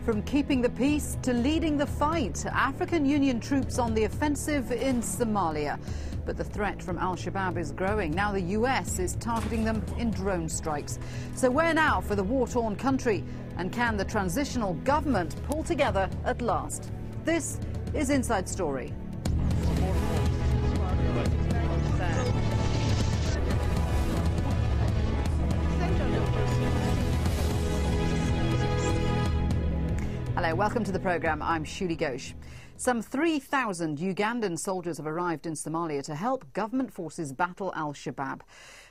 From keeping the peace to leading the fight, African Union troops on the offensive in Somalia. But the threat from al-Shabaab is growing. Now the US is targeting them in drone strikes. So where now for the war-torn country? And can the transitional government pull together at last? This is Inside Story. Hello, welcome to the programme. I'm Shuli Ghosh. Some 3,000 Ugandan soldiers have arrived in Somalia to help government forces battle al-Shabaab.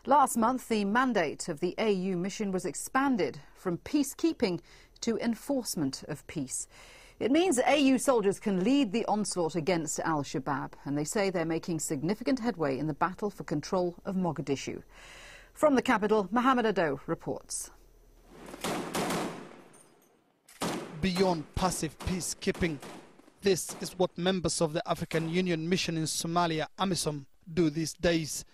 Last month, the mandate of the AU mission was expanded from peacekeeping to enforcement of peace. It means AU soldiers can lead the onslaught against al-Shabaab, and they say they're making significant headway in the battle for control of Mogadishu. From the capital, Mohamed Ado reports. Beyond passive peacekeeping, this is what members of the African Union mission in Somalia, AMISOM, do these days.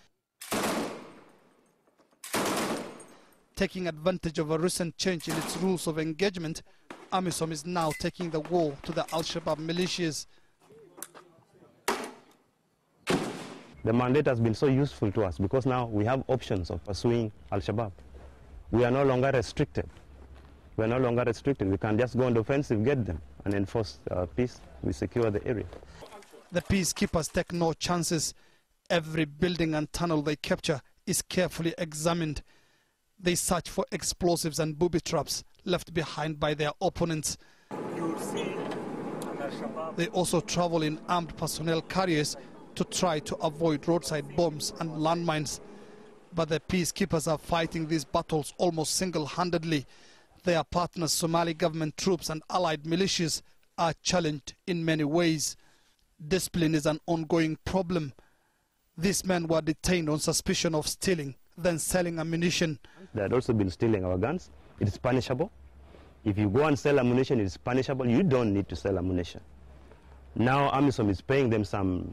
Taking advantage of a recent change in its rules of engagement, AMISOM is now taking the war to the al-Shabaab militias. The mandate has been so useful to us because now we have options of pursuing al-Shabaab. We are no longer restricted. We are no longer restricted. We can just go on the offensive, get them, and enforce peace. We secure the area. The peacekeepers take no chances. Every building and tunnel they capture is carefully examined. They search for explosives and booby traps left behind by their opponents. They also travel in armed personnel carriers to try to avoid roadside bombs and landmines. But the peacekeepers are fighting these battles almost single-handedly. Their partners, Somali government troops and allied militias, are challenged in many ways. Discipline is an ongoing problem. These men were detained on suspicion of stealing, then selling ammunition. They had also been stealing our guns. It is punishable. If you go and sell ammunition, it is punishable. You don't need to sell ammunition. Now AMISOM is paying them some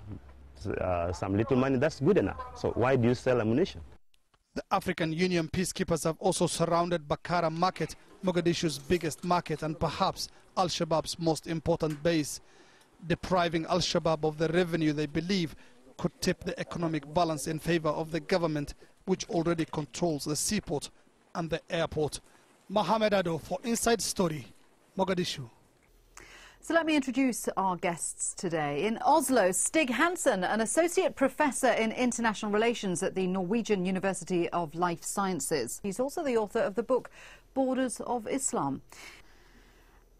little money. That's good enough. So why do you sell ammunition? The African Union peacekeepers have also surrounded Bakara Market, Mogadishu's biggest market and perhaps al-Shabaab's most important base. Depriving al-Shabaab of the revenue they believe could tip the economic balance in favor of the government, which already controls the seaport and the airport. Mohamed Ado for Inside Story, Mogadishu. So let me introduce our guests today. In Oslo, Stig Hansen, an associate professor in international relations at the Norwegian University of Life Sciences. He's also the author of the book Borders of Islam.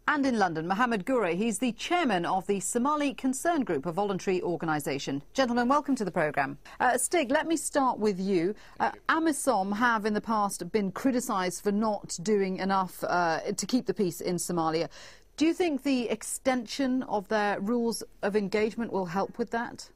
And in London, Mohammed Gure, he's the chairman of the Somali Concern Group, a voluntary organisation. Gentlemen, welcome to the programme. Stig, let me start with you. AMISOM have in the past been criticised for not doing enough to keep the peace in Somalia. Do you think the extension of their rules of engagement will help with that?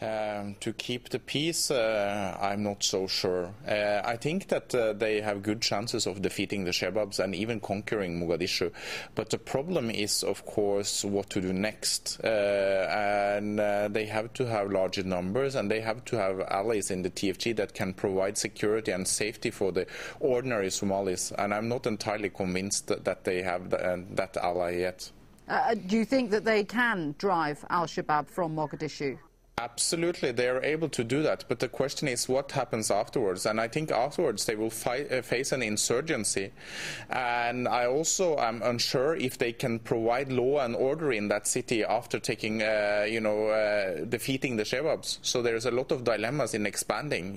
To keep the peace, I'm not so sure. I think that they have good chances of defeating the Shababs and even conquering Mogadishu. But the problem is, of course, what to do next. And they have to have larger numbers, and they have to have allies in the TFG that can provide security and safety for the ordinary Somalis. And I'm not entirely convinced that they have that ally yet. Do you think that they can drive al-Shabaab from Mogadishu? Absolutely, they are able to do that, but the question is what happens afterwards, and I think afterwards they will face an insurgency, and I also am unsure if they can provide law and order in that city after taking, defeating the Shababs. So there's a lot of dilemmas in expanding.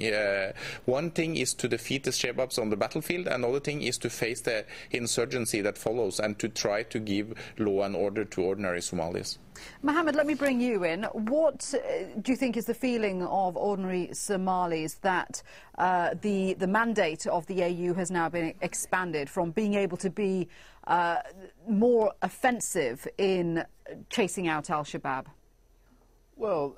One thing is to defeat the Shababs on the battlefield, another thing is to face the insurgency that follows and to try to give law and order to ordinary Somalis. Mohammed, let me bring you in. What do you think is the feeling of ordinary Somalis that the mandate of the AU has now been expanded from being able to be more offensive in chasing out al-Shabaab? Well,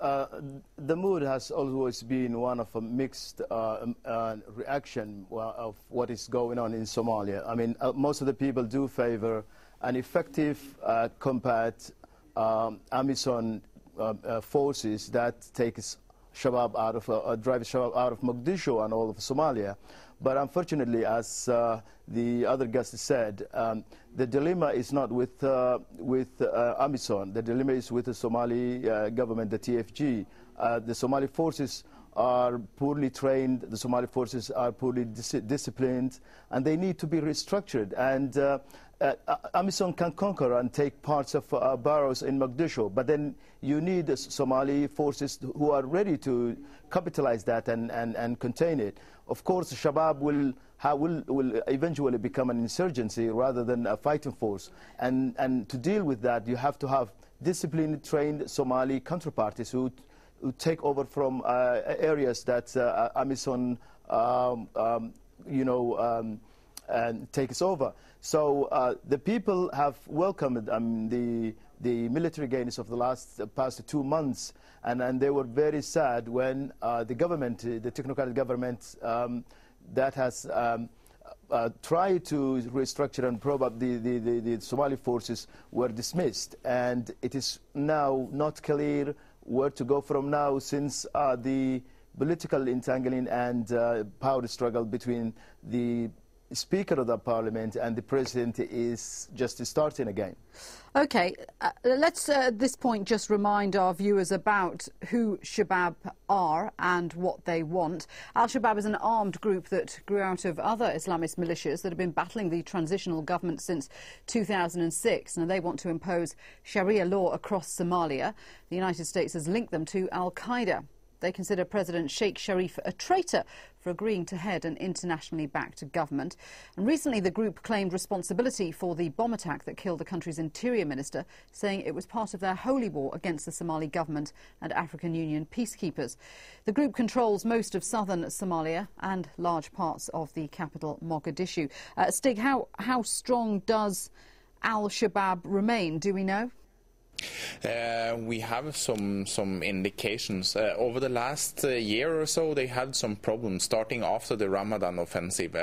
the mood has always been one of a mixed reaction of what is going on in Somalia. I mean, most of the people do favor an effective combat AMISOM forces that takes Shabab out of drive Shabab out of Mogadishu and all of Somalia. But unfortunately, as the other guest said, the dilemma is not with AMISOM. The dilemma is with the Somali government, the TFG. The Somali forces are poorly trained, the Somali forces are poorly disciplined, and they need to be restructured. And AMISOM can conquer and take parts of boroughs in Mogadishu, but then you need Somali forces who are ready to capitalize that and contain it. Of course, Shabab will eventually become an insurgency rather than a fighting force. And to deal with that, you have to have disciplined, trained Somali counterparties who take over from areas that AMISOM, takes over. So the people have welcomed the military gains of the past 2 months, and they were very sad when the government, the technocratic government that has tried to restructure and probe up the Somali forces were dismissed. And it is now not clear where to go from now, since the political entangling and power struggle between the Speaker of the Parliament and the President is just starting again. OK, let's at this point just remind our viewers about who Shabab are and what they want. Al-Shabaab is an armed group that grew out of other Islamist militias that have been battling the transitional government since 2006. Now, they want to impose Sharia law across Somalia. The United States has linked them to Al-Qaeda. They consider President Sheikh Sharif a traitor for agreeing to head an internationally backed government. And recently the group claimed responsibility for the bomb attack that killed the country's interior minister, saying it was part of their holy war against the Somali government and African Union peacekeepers. The group controls most of southern Somalia and large parts of the capital, Mogadishu. Stig, how strong does Al-Shabaab remain? Do we know? We have some indications. Over the last year or so, they had some problems starting after the Ramadan offensive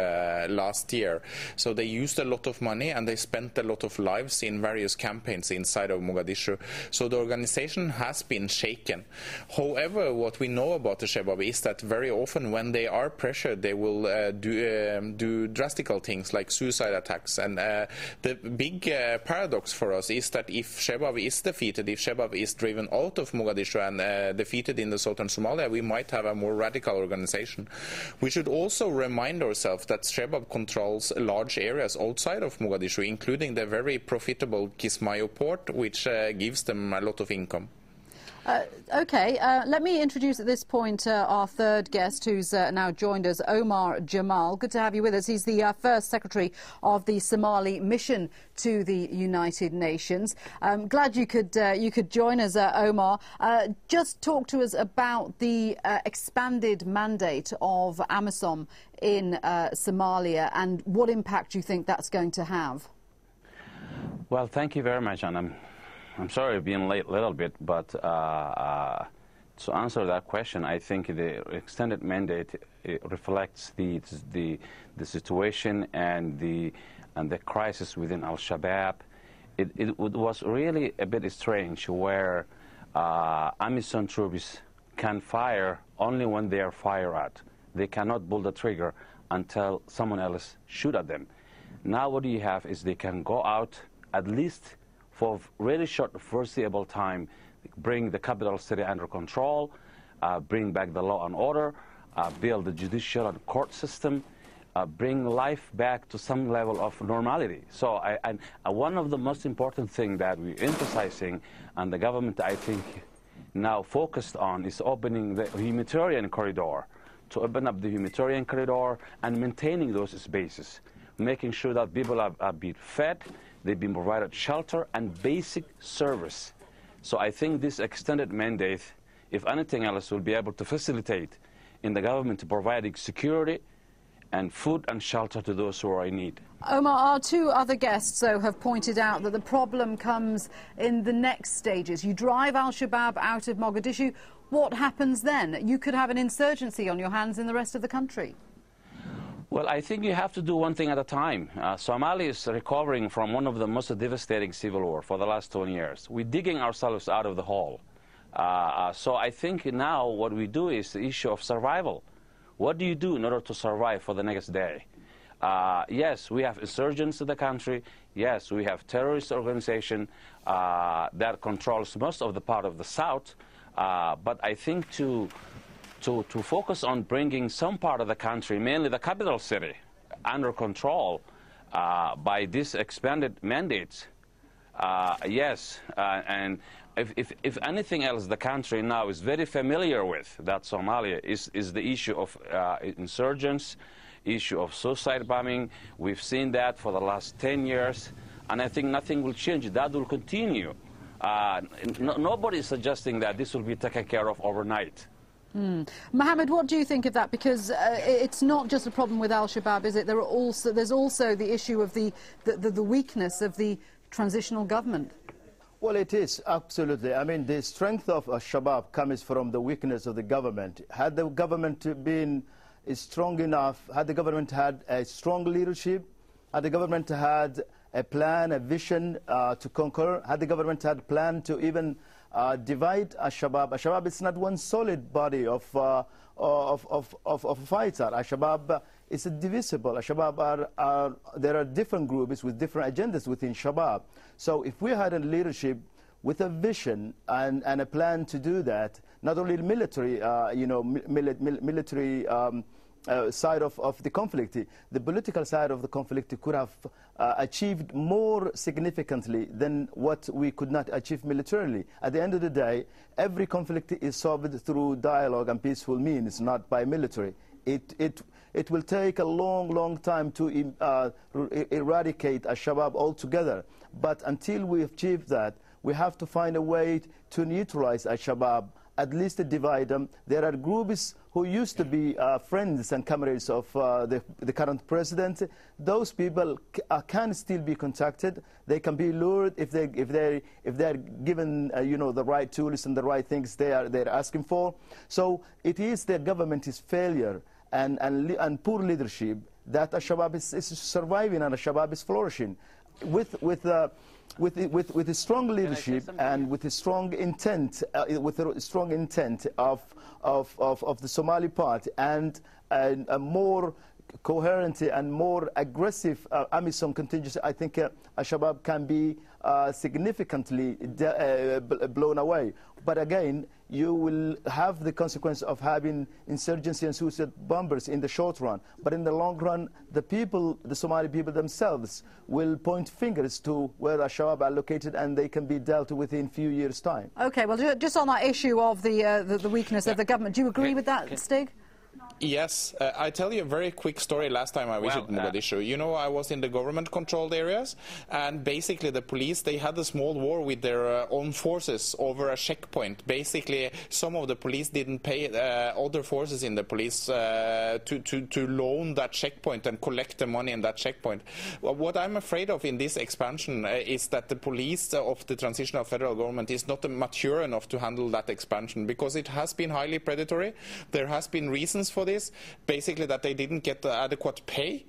last year. So they used a lot of money and they spent a lot of lives in various campaigns inside of Mogadishu. So the organization has been shaken. However, what we know about the Shabab is that very often when they are pressured, they will do drastical things like suicide attacks. And the big paradox for us is that if Shabab is defeated, if Shabab is driven out of Mogadishu and defeated in the southern Somalia, we might have a more radical organization. We should also remind ourselves that Shabab controls large areas outside of Mogadishu, including the very profitable Kismayo port, which gives them a lot of income. OK, let me introduce at this point our third guest, who's now joined us, Omar Jamal. Good to have you with us. He's the first secretary of the Somali mission to the United Nations. Glad you could join us, Omar. Just talk to us about the expanded mandate of AMISOM in Somalia and what impact you think that's going to have. Well, thank you very much, and I'm sorry being late a little bit, but to answer that question, I think the extended mandate reflects the situation and the crisis within Al-Shabaab. It was really a bit strange where AMISOM troops can fire only when they are fired at. They cannot pull the trigger until someone else shoot at them. Now what you have is they can go out at least for really short foreseeable time, bring the capital city under control, bring back the law and order, build the judicial and court system, bring life back to some level of normality. So one of the most important things that we're emphasizing, and the government, I think, now focused on, is opening the humanitarian corridor, to open up the humanitarian corridor and maintaining those spaces, making sure that people are being fed, they've been provided shelter and basic service. So I think this extended mandate, if anything else, will be able to facilitate in the government to providing security and food and shelter to those who are in need. Omar, our two other guests, though, have pointed out that the problem comes in the next stages. You drive Al-Shabaab out of Mogadishu. What happens then? You could have an insurgency on your hands in the rest of the country. Well, I think you have to do one thing at a time. Somalia is recovering from one of the most devastating civil war for the last 20 years. We're digging ourselves out of the hole. So I think now what we do is the issue of survival. What do you do in order to survive for the next day? Yes, we have insurgents in the country. Yes, we have terrorist organization that controls most of the part of the south. But I think to focus on bringing some part of the country, mainly the capital city, under control by these expanded mandates, yes, and if anything else, the country now is very familiar with that Somalia is the issue of insurgents, issue of suicide bombing. We've seen that for the last 10 years, and I think nothing will change. That will continue. Nobody is suggesting that this will be taken care of overnight. Mohammed, what do you think of that? Because it's not just a problem with Al-Shabaab, is it? There's also the issue of the weakness of the transitional government. Well, it is, absolutely. I mean, the strength of Al-Shabaab comes from the weakness of the government. Had the government been strong enough, had the government had a strong leadership, had the government had a plan, a vision to conquer, had the government had a plan to even divide Al-Shabaab. Al-Shabaab is not one solid body of a fighter. Al-Shabaab is divisible. Al-Shabaab there are different groups with different agendas within Shabaab. So if we had a leadership with a vision and a plan to do that, not only the military, military side of the conflict, the political side of the conflict could have achieved more significantly than what we could not achieve militarily. At the end of the day, every conflict is solved through dialogue and peaceful means, not by military. It will take a long time to eradicate Al-Shabaab altogether. But until we achieve that, we have to find a way to neutralize Al-Shabaab, at least to divide them. There are groups who used to be friends and comrades of the current president. Those people can still be contacted. They can be lured if they're given the right tools and the right things they're asking for. So it is the government's failure and poor leadership that Al-Shabaab is surviving and Al-Shabaab is flourishing. With a strong leadership and with a strong intent, of the Somali part and a more coherent and more aggressive AMISOM contingency, I think Al-Shabaab can be significantly blown away. But again, you will have the consequence of having insurgency and suicide bombers in the short run. But in the long run, the people, the Somali people themselves, will point fingers to where Al-Shabaab are located, and they can be dealt with in a few years' time. OK, well, just on that issue of the weakness of the government, do you agree with that, Stig? Yes, I tell you a very quick story. Last time I visited Mogadishu, I was in the government-controlled areas, and basically the police, they had a small war with their own forces over a checkpoint. Basically, some of the police didn't pay other forces in the police to loan that checkpoint and collect the money in that checkpoint. Well, what I'm afraid of in this expansion is that the police of the transitional federal government is not mature enough to handle that expansion, because it has been highly predatory. There has been reasons for this, basically that they didn't get adequate pay.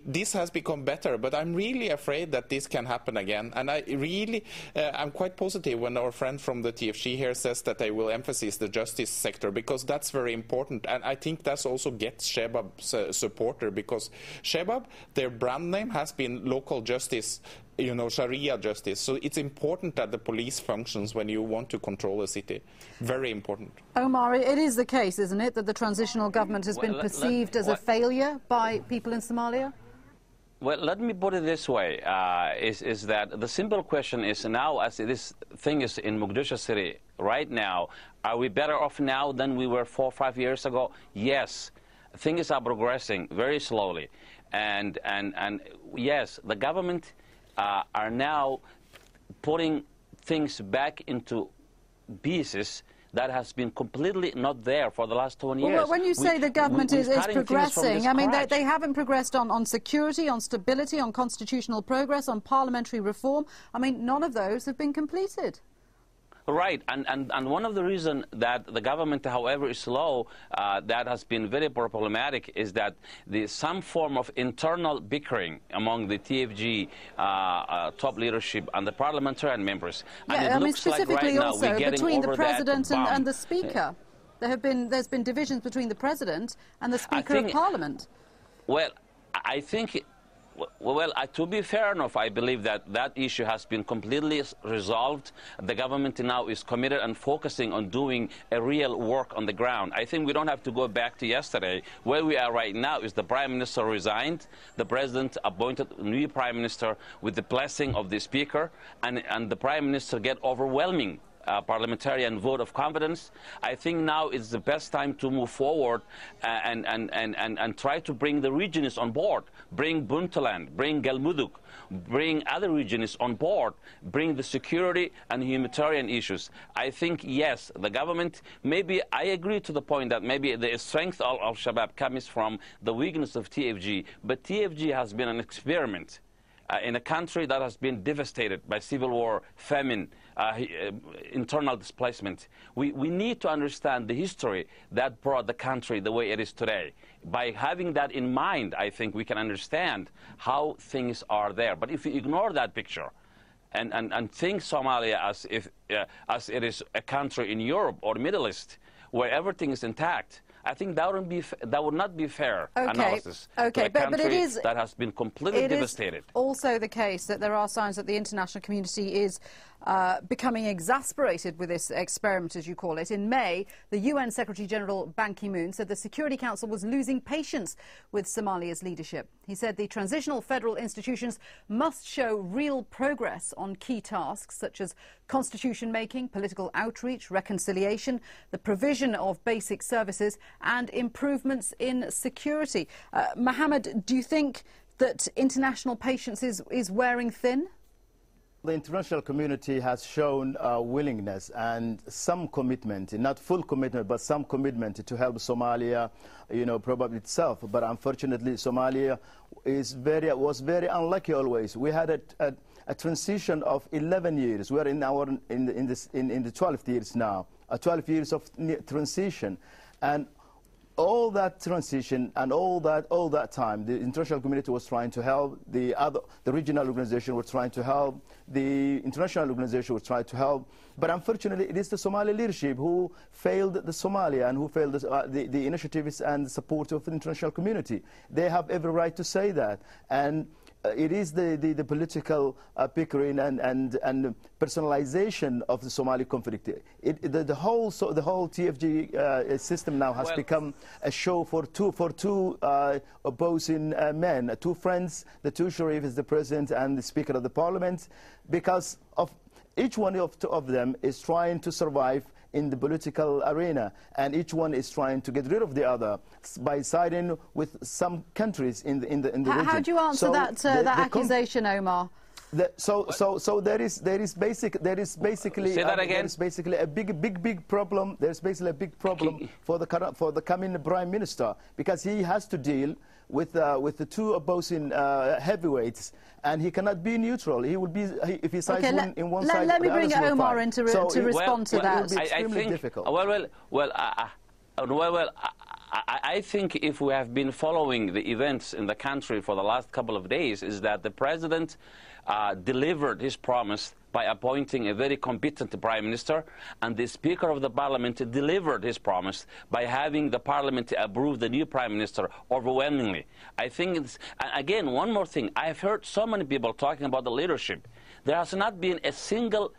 This has become better, but I'm really afraid that this can happen again. And I'm quite positive when our friend from the TFG here says that they will emphasize the justice sector, because that's very important. And I think that also gets Shabaab's supporter, because Shabaab, their brand name has been local justice, Sharia justice. So it's important that the police functions when you want to control a city. Very important. Omar, it is the case, isn't it, that the transitional government has been perceived as a failure by people in Somalia? Well, let me put it this way, is that the simple question is now, as this thing is in Mogadishu city right now, are we better off now than we were 4 or 5 years ago? Yes. Things are progressing very slowly. And yes, the government are now putting things back into pieces that has been completely not there for the last 20 years. Well, when you say the government is progressing, I mean, they haven't progressed on security, on stability, on constitutional progress, on parliamentary reform. I mean, none of those have been completed. Right, and one of the reasons that the government, however, is slow, that has been very problematic, is that some form of internal bickering among the TFG top leadership and the parliamentarian members. Yeah, and it looks specifically like right also now we're between the president and the speaker. There's been divisions between the President and the Speaker of Parliament. Well, I think, to be fair enough, I believe that that issue has been completely resolved. The government now is committed and focusing on doing a real work on the ground. I think we don't have to go back to yesterday. Where we are right now is the Prime Minister resigned, the President appointed a new Prime Minister with the blessing of the Speaker, and the Prime Minister get overwhelming parliamentarian vote of confidence. I think now is the best time to move forward and try to bring the regions on board, bring Puntland, bring Galmudug, bring other regions on board, bring the security and humanitarian issues. I think, yes, the government, maybe I agree to the point that maybe the strength of Al-Shabaab comes from the weakness of TFG, but TFG has been an experiment in a country that has been devastated by civil war, famine, internal displacement. We need to understand the history that brought the country the way it is today. By having that in mind, I think we can understand how things are there. But if you ignore that picture and think Somalia as it is a country in Europe or Middle East where everything is intact, I think that would not be fair analysis. Okay, but it is that has been completely devastated. It is also the case that there are signs that the international community is becoming exasperated with this experiment, as you call it. In May, the UN Secretary-General Ban Ki-moon said the Security Council was losing patience with Somalia's leadership. He said the transitional federal institutions must show real progress on key tasks such as constitution-making, political outreach, reconciliation, the provision of basic services and improvements in security. Mohammed, do you think that international patience is wearing thin? The international community has shown willingness and some commitment, not full commitment, but some commitment to help Somalia, probably itself. But unfortunately, Somalia was very unlucky always. We had a transition of 11 years. We are in the 12th years now, 12 years of transition. And all that transition and all that time, the international community was trying to help, the regional organization was trying to help, the international organization was trying to help, but unfortunately it is the Somali leadership who failed the Somalia and who failed the initiatives and the support of the international community. They have every right to say that, and it is the political pickering and personalization of the Somali conflict. The whole TFG system now has become a show for two opposing men, two friends. The two Sharif, the president and the Speaker of the Parliament, because of each one of them is trying to survive in the political arena, and each one is trying to get rid of the other by siding with some countries in the region. How do you answer that accusation, Omar? So there is basically Say that again. There is basically a big problem. There's basically a big problem for the coming Prime Minister, because he has to deal with the two opposing heavyweights, and he cannot be neutral. He will be if he sides in one side. Let me bring Omar in to respond to that. It will be extremely difficult. I think if we have been following the events in the country for the last couple of days, is that the President delivered his promise by appointing a very competent Prime Minister, and the Speaker of the Parliament delivered his promise by having the Parliament approve the new Prime Minister overwhelmingly. I think it's, again, one more thing. I've heard so many people talking about the leadership. There has not been a single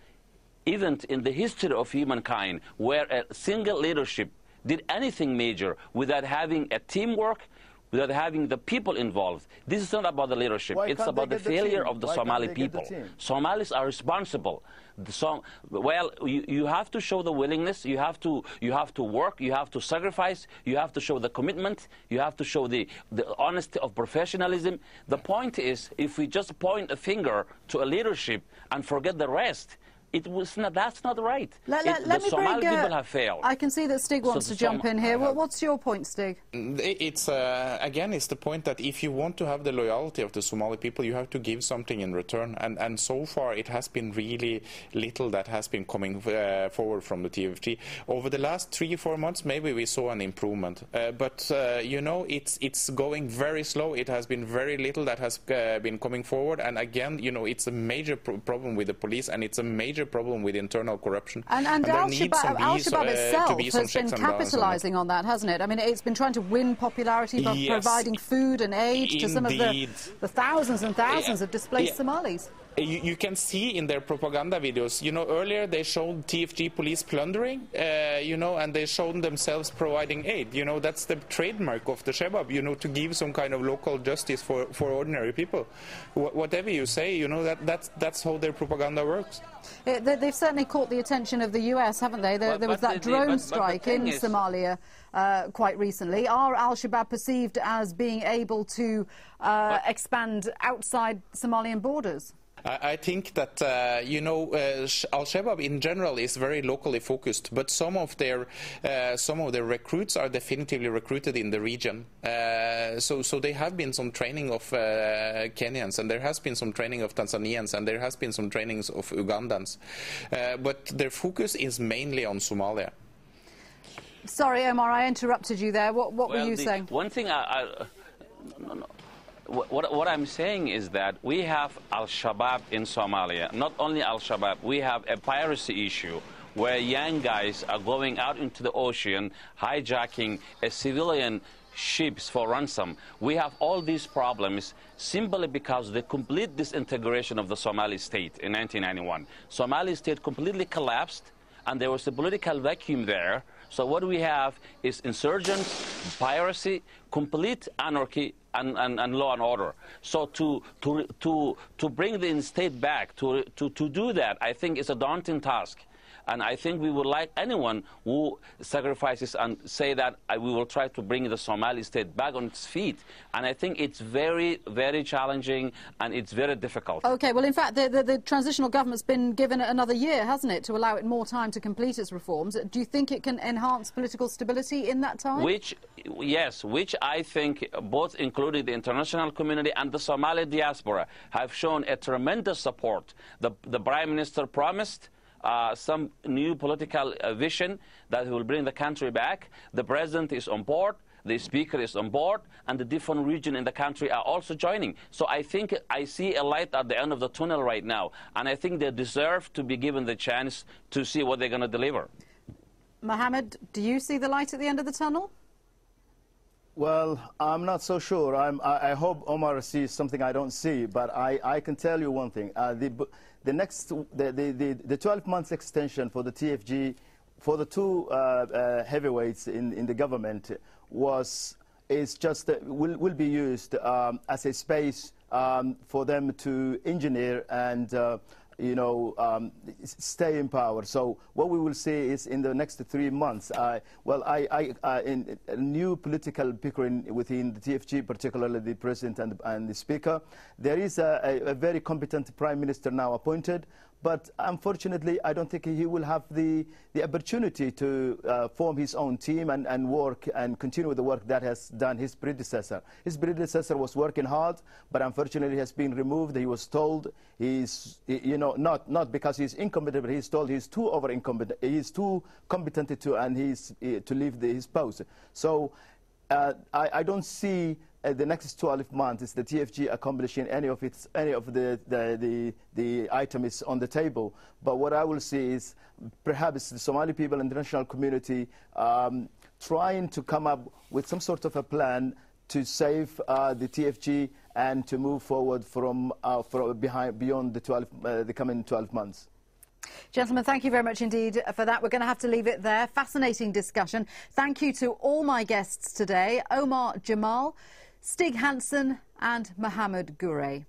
event in the history of humankind where a single leadership did anything major without having a teamwork, without having the people involved. This is not about the leadership. It's about the failure of the Somali people. Somalis are responsible. You have to show the willingness. You have to work. You have to sacrifice. You have to show the commitment. You have to show the honesty of professionalism. The point is, if we just point a finger to a leadership and forget the rest, that's not right. The Somali people have failed. I can see that Stig wants to jump in here. What's your point, Stig? It's the point that if you want to have the loyalty of the Somali people, you have to give something in return. And so far, it has been really little that has been coming forward from the TFG. Over the last 3 or 4 months, maybe we saw an improvement. But it's going very slow. It has been very little that has been coming forward. And again, it's a major problem with the police, and it's a major major problem with internal corruption. And Al-Shabaab itself has been capitalising on that, hasn't it? I mean, it's been trying to win popularity by providing food and aid to some of the thousands and thousands of displaced Somalis. You can see in their propaganda videos, you know, earlier they showed TFG police plundering, you know, and they showed themselves providing aid. You know, that's the trademark of the Shabab, you know, to give some kind of local justice for ordinary people. Whatever you say, you know, that's how their propaganda works. They've certainly caught the attention of the US, haven't they? There was that drone strike in Somalia quite recently. Are Al-Shabaab perceived as being able to expand outside Somalian borders? I think that, you know, Al-Shabaab in general is very locally focused, but some of their recruits are definitively recruited in the region. So there have been some training of Kenyans, and there has been some training of Tanzanians, and there has been some trainings of Ugandans. But their focus is mainly on Somalia. Sorry, Omar, I interrupted you there. What were you saying? One thing What I'm saying is that we have Al-Shabaab in Somalia. Not only Al-Shabaab, we have a piracy issue where young guys are going out into the ocean, hijacking a civilian ships for ransom. We have all these problems simply because of the complete disintegration of the Somali state in 1991. Somali state completely collapsed, and there was a political vacuum there. So what we have is insurgents, piracy, complete anarchy, and law and order. So to bring the state back, to do that, I think is a daunting task. And I think we would like anyone who sacrifices and say that we will try to bring the Somali state back on its feet. And I think it's very, very challenging and it's very difficult. OK, well, in fact, the transitional government's been given another year, hasn't it, to allow it more time to complete its reforms. Do you think it can enhance political stability in that time? Yes, which I think both including the international community and the Somali diaspora have shown a tremendous support. The Prime Minister promised some new political vision that will bring the country back. The President is on board, the Speaker is on board, and the different regions in the country are also joining. So I think I see a light at the end of the tunnel right now, and I think they deserve to be given the chance to see what they're going to deliver. Mohammed, do you see the light at the end of the tunnel? Well, I'm not so sure. I hope Omar sees something I don't see, but I can tell you one thing. The 12 months extension for the TFG, for the two heavyweights in the government, will be used as a space for them to engineer and you know, stay in power. So what we will see is in the next 3 months, in a new political picture within the TFG, particularly the President and the Speaker, there is a very competent Prime Minister now appointed. But unfortunately, I don't think he will have the opportunity to form his own team and work and continue the work that has done his predecessor. His predecessor was working hard, but unfortunately has been removed. He was told he's, you know, not because he's incompetent, but he's told he's too over-incompetent. He's too competent to leave his post. So I don't see the next 12 months is the TFG accomplishing any of the items on the table. But what I will see is perhaps the Somali people and the international community trying to come up with some sort of a plan to save the TFG and to move forward from beyond the coming 12 months. Gentlemen, thank you very much indeed for that. We're going to have to leave it there. Fascinating discussion. Thank you to all my guests today, Omar Jamal, Stig Hansen and Mohammed Gurey.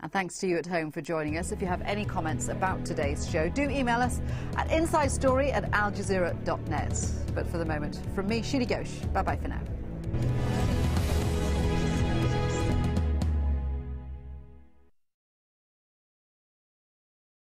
And thanks to you at home for joining us. If you have any comments about today's show, do email us at insidestory@aljazeera.net. But for the moment, from me, Shini Ghosh, bye-bye for now.